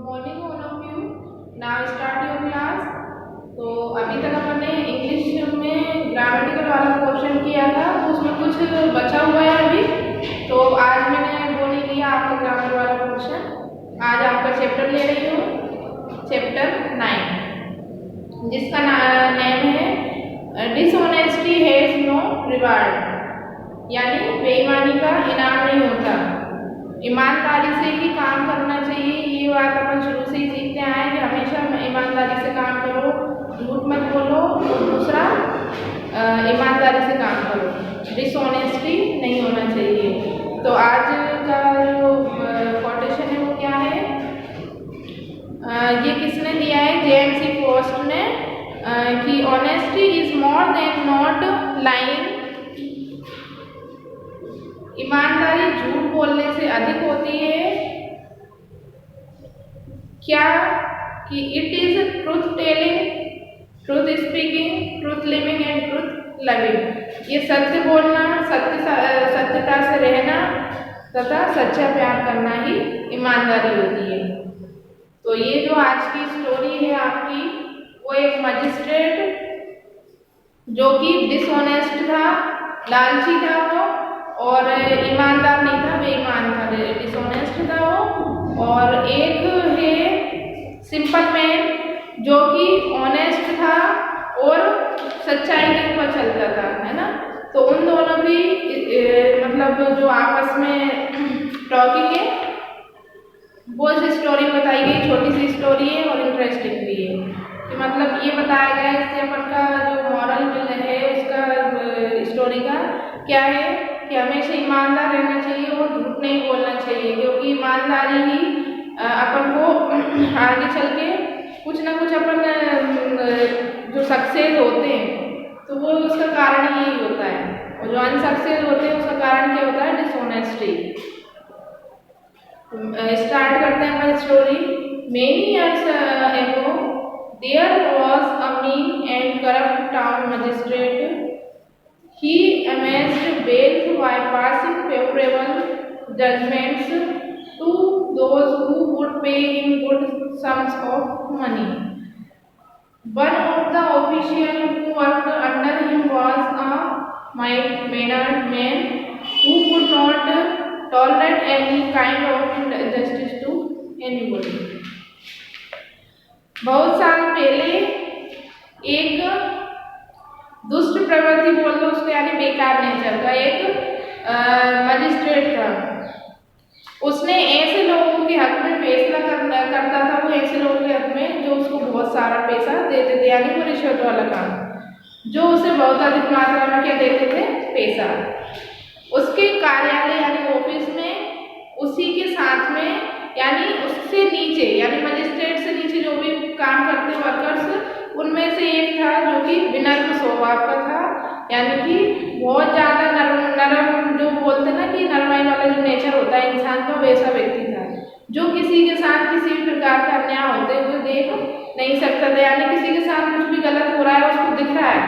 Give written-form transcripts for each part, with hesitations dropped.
Morning all of you. Now start your class. तो अभी तक अपन ने इंग्लिश में ग्रामेटिकल वाला पोर्शन किया था, तो उसमें कुछ बचा हुआ है अभी। तो आज मैंने वो नहीं लिया आपका ग्रामर वाला पोर्शन। आज आपका चैप्टर ले रही हूँ, चैप्टर 9, जिसका नेम है डिसऑनेस्टी हैज नो रिवार्ड, यानी बेईमानी का इनाम नहीं होता, ईमानदारी से ही काम करना चाहिए। ये बात अपन शुरू से ही सीखते आए कि हमेशा ईमानदारी से काम करो, झूठ मत बोलो, और दूसरा ईमानदारी से काम करो, डिसऑनेस्टी नहीं होना चाहिए। तो आज का जो कोटेशन है वो क्या है, ये किसने दिया है, जेएमसी पोस्ट ने, कि honesty is more than not lying, ईमानदारी झूठ बोलने से अधिक होती है। क्या कि it is truth telling, truth speaking, truth living and truth loving. ये सत्य बोलना, सत्यता से रहना तथा सच्चा प्यार करना ही ईमानदारी होती है। तो ये जो आज की स्टोरी है आपकी, वो एक मजिस्ट्रेट जो कि डिसऑनेस्ट था, लालची था वो, और ईमानदार नहीं था, बेईमान था, डिसऑनेस्ट था वो। और एक है सिंपल मैन जो कि ऑनेस्ट था और सच्चाई के ऊपर चलता था, है ना। तो उन दोनों की मतलब जो आपस में टॉकिंग है, वो स्टोरी बताई गई, छोटी सी स्टोरी है और इंटरेस्टिंग भी है। कि मतलब ये बताया गया है, इससे अपन का जो मॉरल है उसका, स्टोरी का क्या है कि हमेशा ईमानदार रहना चाहिए और झूठ नहीं बोलना चाहिए, क्योंकि ईमानदारी ही अपन को आगे चल के कुछ ना कुछ अपन जो सक्सेस होते हैं तो वो उसका कारण यही होता है, और जो अनसक्सेस होते हैं उसका कारण क्या होता है, डिसऑनेस्टी। स्टार्ट करते हैं हमारी story. Many years ago there was a mean and corrupt town magistrate. He amassed wealth by passing favorable judgments to those who would pay him good sums of money. One of the officials who worked under him was a mild-mannered man who could not tolerate any kind of injustice to anybody. बहुत साल पहले एक दुष्ट प्रवृत्ति बोल दो उसको, यानी बेकार नेचर का एक मजिस्ट्रेट था। उसने ऐसे लोगों के हक में फैसला करता था, वो ऐसे लोगों के हक में जो उसको बहुत सारा पैसा देते थे, यानी वो रिश्वत वाला काम, जो उसे बहुत अधिक मात्रा में क्या देते थे, पैसा। उसके कार्यालय यानी ऑफिस में उसी के साथ में, यानी उससे नीचे, यानी मजिस्ट्रेट से नीचे जो भी काम करते वर्कर्स, उनमें से एक था जो कि विनम्र स्वभाव का था, यानी कि बहुत ज़्यादा नरम जो बोलते ना कि नरमाई वाला जो नेचर होता है इंसान का, वैसा व्यक्ति था, जो किसी के साथ किसी भी प्रकार का अन्याय होते हुए देख नहीं सकता था। यानी किसी के साथ कुछ भी गलत हो रहा है, उसको दिख रहा है,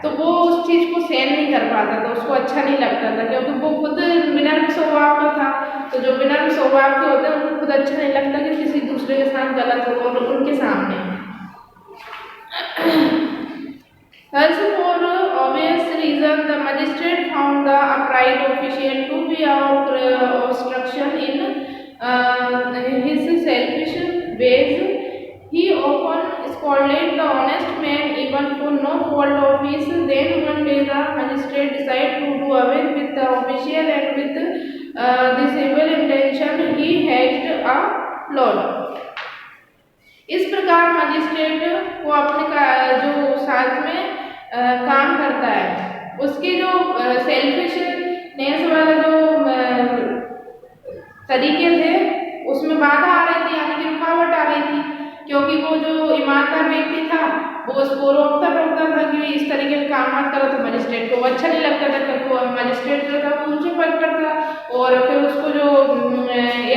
तो वो उस चीज़ को सहन नहीं कर पाता था, उसको अच्छा नहीं लगता था, क्योंकि वो खुद विनम्र स्वभाव का था। तो जो विनम्र स्वभाव के होते हैं उनको खुद अच्छा नहीं लगता कि किसी दूसरे के साथ गलत हो, और उनके सामने। Thus, for obvious reason, the magistrate found the upright official to be of obstruction in his selfish ways. He often scolded the honest man even for no fault of his. Then one day the magistrate decided to do away with the official, and with this evil intention he hatched a plot. इस प्रकार magistrate को अपने जो साथ में काम करता है, उसके जो सेल्फिशनेस वाला जो तरीके थे उसमें बाधा आ रही थी, यानी कि रुकावट आ रही थी, क्योंकि वो जो ईमानदार व्यक्ति था वो उसको रोकता था कि इस तरीके का काम मत करो। तो मजिस्ट्रेट को अच्छा नहीं लगता था, क्योंकि वो मजिस्ट्रेट जो था वो ऊंचे पद पर था, और फिर उसको जो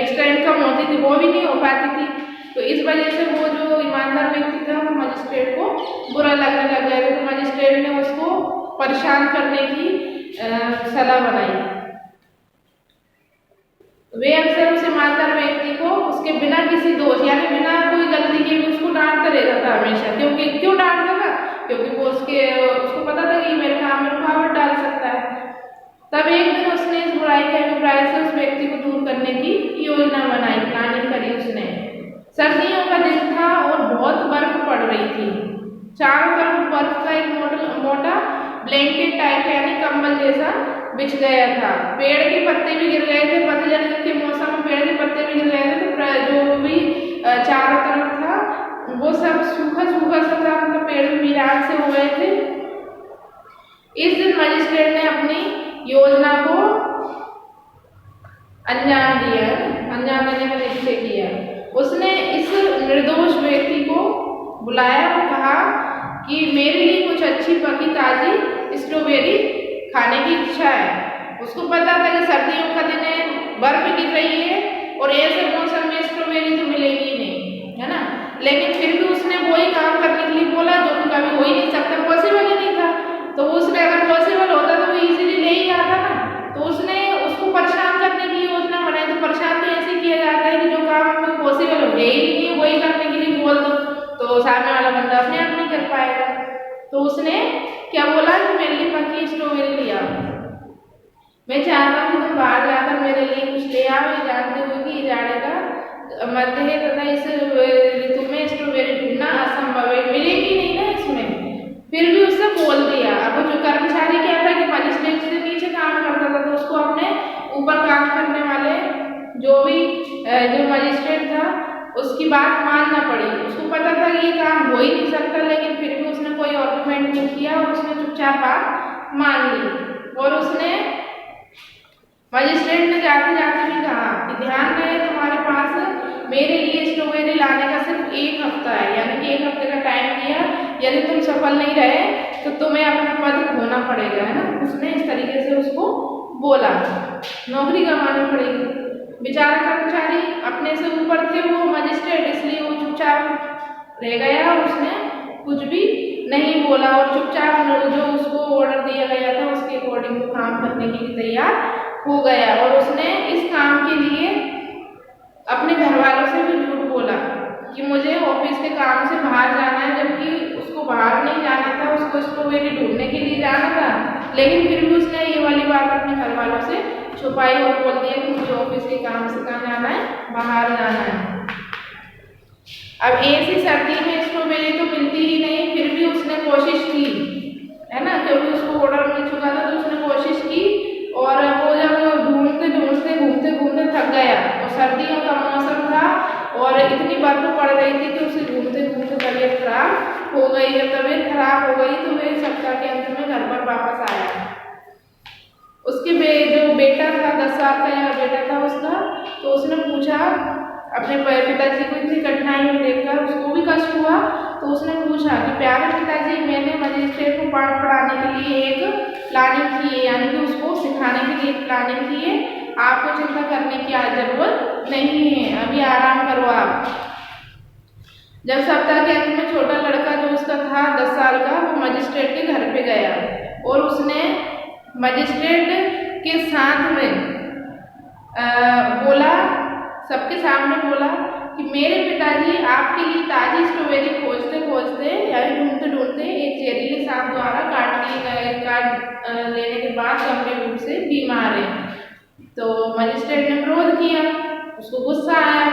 एक्स्ट्रा इनकम होती थी वो भी नहीं हो पाती थी। तो इस वजह से वो जो ईमानदार व्यक्ति था वो मजिस्ट्रेट को बुरा लगने लग गया था। तो मजिस्ट्रेट ने उसको परेशान करने की सलाह बनाई। वे अक्सर उस ईमानदार व्यक्ति को उसके बिना किसी दोष यानी बिना कोई गलती के भी उसको डांटता रहता था हमेशा। क्यों डांटता था? क्योंकि वो उसको पता था कि मेरे काम में रुकावट डाल सकता है। तब एक दिन उसने इस बुराई के अभिप्राय से उस व्यक्ति को दूर करने की योजना बनाई, प्लानिंग करी उसने। सर्दियों का दिन था और बहुत बर्फ पड़ रही थी। चारों तरफ बर्फ का एक मोटा ब्लैंकेट टाइप यानी कंबल जैसा बिछ गया था। पेड़ के पत्ते भी गिर गए थे, पतझड़ के मौसम में पेड़ के पत्ते भी गिर गए थे। तो जो भी चारों तरफ था वो सब सूखा सूखा सा था, मतलब पेड़ भी वीरान से हो गए थे। इस दिन मजिस्ट्रेट ने अपनी योजना को अंजाम देने का निश्चय किया। उसने इस निर्दोष व्यक्ति को बुलाया और कहा कि मेरे लिए कुछ अच्छी पकी ताजी स्ट्रॉबेरी खाने की इच्छा है। उसको पता था कि सर्दियों का दिन है, बर्फ गिर रही है और ऐसे मौसम में स्ट्रॉबेरी तो मिलेगी ही नहीं, है ना। लेकिन फिर भी उसने वही काम करने के लिए बोला जो कि कभी हो ही नहीं सकता, पॉसिबल ही नहीं था। तो उसने अगर पॉसिबल होता तो वो इजीली ले ही आता ना। तो उसने उसको परेशान करने की योजना बनाई। तो परेशान तो ऐसे किया जाता है कि जो काम पॉसिबल हो ही नहीं है वही करने के लिए बोल दो तो सामने वाला बंदा अपने आप नहीं कर पाएगा। तो उसने क्या बोला कि मेरे लिए पकी स्ट्रॉबेरी ले आओ। मैं चाहता हूँ तुम बाहर जाकर मेरे लिए कुछ ले आओ, ये जानते हुए कि जाड़े का मध्य है तथा इस ऋतु में स्ट्रॉबेरी ढूंढना असंभव है, मिलेगी नहीं ना इसमें। फिर भी उससे बोल दिया। अब जो कर्मचारी क्या था कि मजिस्ट्रेट से नीचे काम करता था, तो उसको अपने ऊपर काम करने वाले जो मजिस्ट्रेट था उसकी बात मानना पड़ी। उसको पता था कि ये काम हो ही नहीं सकता, लेकिन फिर भी उसने कोई आर्गुमेंट नहीं किया और उसने चुपचाप बात मान ली। और उसने मजिस्ट्रेट ने जाते जाते भी कहा कि ध्यान रहे तुम्हारे पास मेरे लिए स्ट्रॉबेरी लाने का सिर्फ 1 हफ्ता है, यानी कि 1 हफ्ते का टाइम दिया। यदि तुम सफल नहीं रहे तो तुम्हें अपना पद खोना पड़ेगा, है ना। उसने इस तरीके से उसको बोला, नौकरी गंवानी पड़ेगी। बेचारा कर्मचारी अपने से ऊपर थे वो मजिस्ट्रेट, इसलिए वो चुपचाप रह गया और उसने कुछ भी नहीं बोला और चुपचाप जो उसको ऑर्डर दिया गया था उसके अकॉर्डिंग वो काम करने के लिए तैयार हो गया। और उसने इस काम के लिए अपने घर वालों से भी झूठ बोला कि मुझे ऑफिस के काम से बाहर जाना है, जबकि उसको बाहर नहीं जाना था, उसको स्ट्रॉबेरी ढूंढने के लिए जाना था। लेकिन फिर भी उसने ये वाली बात अपने घर वालों से छुपाई और बोल दिया कि मुझे ऑफिस के काम से कहाँ जाना है, बाहर जाना है। अब ऐसी सर्दी में स्ट्रॉबेरी तो मिलती ही नहीं, फिर भी उसने कोशिश की, है ना, क्योंकि उसको ऑर्डर मिल चुका था। तो उसने कोशिश की और वो जब ढूंढते ढूंढते घूमते घूमते थक गया और सर्दियों का मौसम था और इतनी बर्फ पड़ रही थी कि उसे घूमते घूमते तबीयत खराब हो गई। जब तबीयत खराब हो गई तो वह सप्ताह के अंत में घर पर वापस आया। उसके जो बेटा था, 10 साल का या बेटा था उसका, तो उसने पूछा अपने पिताजी को इतनी कठिनाई में देखकर उसको भी कष्ट हुआ। तो उसने पूछा कि प्यारे पिताजी, मैंने मजिस्ट्रेट को पाठ पढ़ाने के लिए एक प्लानिंग की है, यानी कि उसको सिखाने के लिए एक प्लानिंग की है। आपको चिंता करने की जरूरत नहीं है, अभी आराम करो आप। जब सप्ताह के अंत में छोटा लड़का जो उसका था 10 साल का, वो मजिस्ट्रेट के घर पे गया और उसने मजिस्ट्रेट के साथ में बोला, सबके सामने बोला कि मेरे पिताजी आपके लिए ताजी स्ट्रॉबेरी खोजते खोजते यानी ढूंढते ढूंढते एक जहरीले सांप द्वारा काट लेने के बाद गंभीर रूप से बीमार है। तो मजिस्ट्रेट ने विरोध किया, उसको गुस्सा आया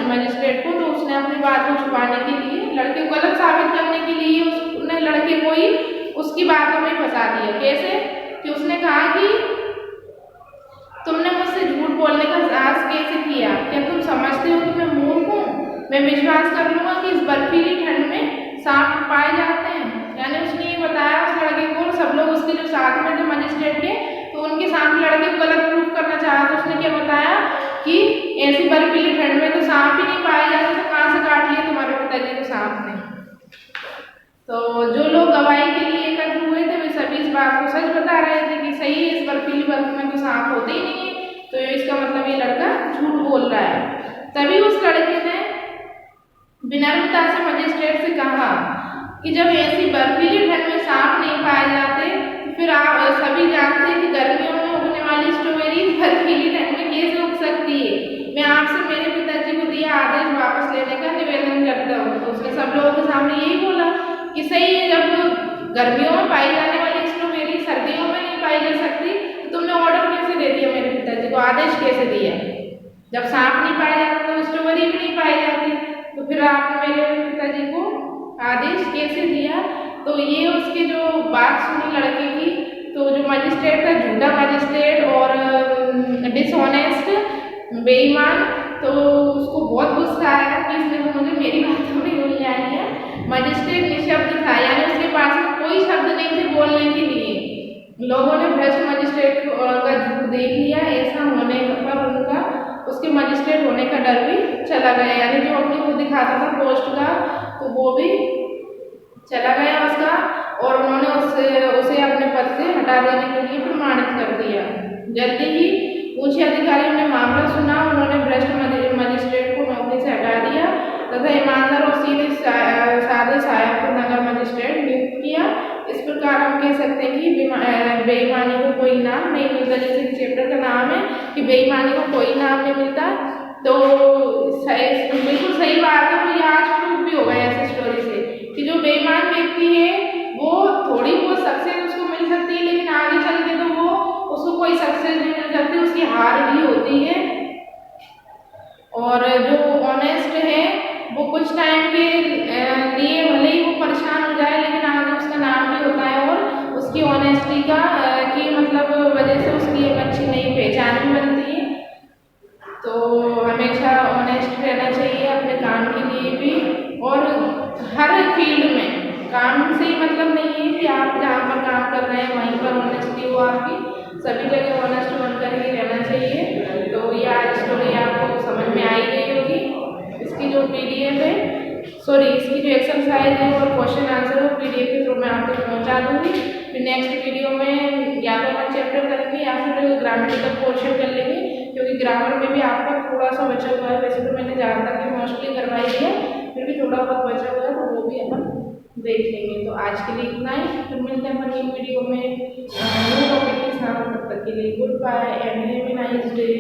मजिस्ट्रेट को। तो उसने अपनी बात को छुपाने के लिए, लड़के को गलत साबित करने के लिए, उसने लड़के को ही उसकी बातों में फंसा दिया। कैसे कि उसने कहा कि तुमने मुझसे झूठ बोलने का साहस कैसे किया? क्या तुम समझते हो कि मैं मूर्ख हूँ? मैं विश्वास कर लूँगा कि इस बर्फीली ठंड में सांप पाए जाते हैं। यानी उसने ये बताया उस लड़के को, सब लोग उसके जो साथ में थे मजिस्ट्रेट के, तो उनके सामने लड़के को गलत प्रूफ करना चाहा। तो उसने क्या बताया कि ऐसी बर्फीली ठंड में तो सांप ही नहीं पाए जाते, तो कहाँ से काट लिया तुम्हारे पिताजी को सांप ने? तो जो लोग गवाही के लिए एकत्र हुए थे वे सभी इस बात को सच बता रहे थे कि सही है, इस बर्फीली बर्फ में तो सांप होते ही नहीं है। तो इसका मतलब ये लड़का झूठ बोल रहा है। तभी उस लड़के ने विनम्रता से मजिस्ट्रेट से कहा कि जब ऐसी बर्फीली ठंड में सांप नहीं पाए जाते तो फिर आप सभी जानते हैं कि गर्मियों में उगने वाली स्ट्रॉबेरी बर्फीली ठंड में कैसे उग सकती है। मैं आपसे मेरे पिताजी को दिया सब लोगों के सामने यही बोला कि सही है, जब गर्मियों में पाई जाने वाली स्ट्रॉबेरी सर्दियों में नहीं पाई जा सकती तो तुमने ऑर्डर कैसे दे दिया मेरे पिताजी को, आदेश कैसे दिया? जब सांप नहीं पाया जाता तो स्ट्रॉबेरी भी नहीं पाई जाती, तो फिर आपने मेरे पिताजी को आदेश कैसे दिया? तो ये उसकी जो बात सुनी लड़के की, तो जो मजिस्ट्रेट था झूठा मजिस्ट्रेट और डिसऑनेस्ट बेईमान, तो उसको बहुत गुस्सा आया कि इसने तो मुझे मेरी बातों में उलझा लिया। मजिस्ट्रेट निशब्द था, यानी उसके पास में कोई शब्द नहीं थे बोलने के लिए। लोगों ने भ्रष्ट मजिस्ट्रेट का झूठ देख लिया, ऐसा होने पर उनका उसके मजिस्ट्रेट होने का डर भी चला गया, यानी जो अपनी वो दिखाता था पोस्ट का, तो वो भी चला गया उसका, और उन्होंने उसे अपने पद से हटा देने के लिए प्रमाणित कर दिया। जल्दी ही उच्च अधिकारियों ने मामला सुना, उन्होंने भ्रष्ट मजिस्ट्रेट को नौकरी से हटा दिया तथा ईमानदार और सीधे साधे सहायक को नगर मजिस्ट्रेट नियुक्त किया। इस प्रकार हम कह सकते हैं कि बेईमानी को कोई नाम नहीं मिलता, जैसे चैप्टर का नाम है कि बेईमानी को कोई नाम नहीं मिलता। तो बिल्कुल सही बात है, तो ये आज प्रूफ भी हो गया ऐसे स्टोरी से कि जो बेईमान व्यक्ति है वो थोड़ी बहुत सक्सेस उसको मिल सकती है, लेकिन आगे चल के तो वो उसको कोई सक्सेस नहीं मिल सकती, उसकी हार भी होती है। और जो ऑनेस्ट है वो कुछ टाइम के लिए भले ही वो परेशान हो जाए, लेकिन आगे उसका नाम भी होता है और उसकी ऑनेस्टी का की मतलब वजह से उसकी एक अच्छी नई पहचान भी बनती है। तो हमेशा ऑनेस्ट रहना चाहिए अपने काम के लिए भी, और हर फील्ड में काम से मतलब नहीं है कि आप जहाँ पर काम कर रहे हैं वहीं पर ऑनेस्टी हो आपकी, सभी जगह ऑनेस्ट बनकर ही रहना चाहिए। तो ये आज स्टोरी आपको समझ में आई गई होगी। इसकी जो PDF है, सॉरी इसकी जो एक्सरसाइज है और क्वेश्चन आंसर वो PDF के थ्रू मैं आपको पहुँचा दूँगी। फिर नेक्स्ट वीडियो में या तो अपन चैप्टर करेंगे या फिर ग्रामेटिकल पोर्शन कर लेंगे, क्योंकि ग्रामर में भी आपका थोड़ा सा बचा हुआ है। वैसे तो मैंने ज़्यादा कि मोस्टली करवाई है, फिर भी थोड़ा बहुत बचा हुआ है तो वो भी अपन देख लेंगे। तो आज के लिए इतना ही, फिर मिलते हैं अपन न्यू वीडियो में न्यू टॉपिक के साथ। तब तक के लिए goodbye and have a nice day.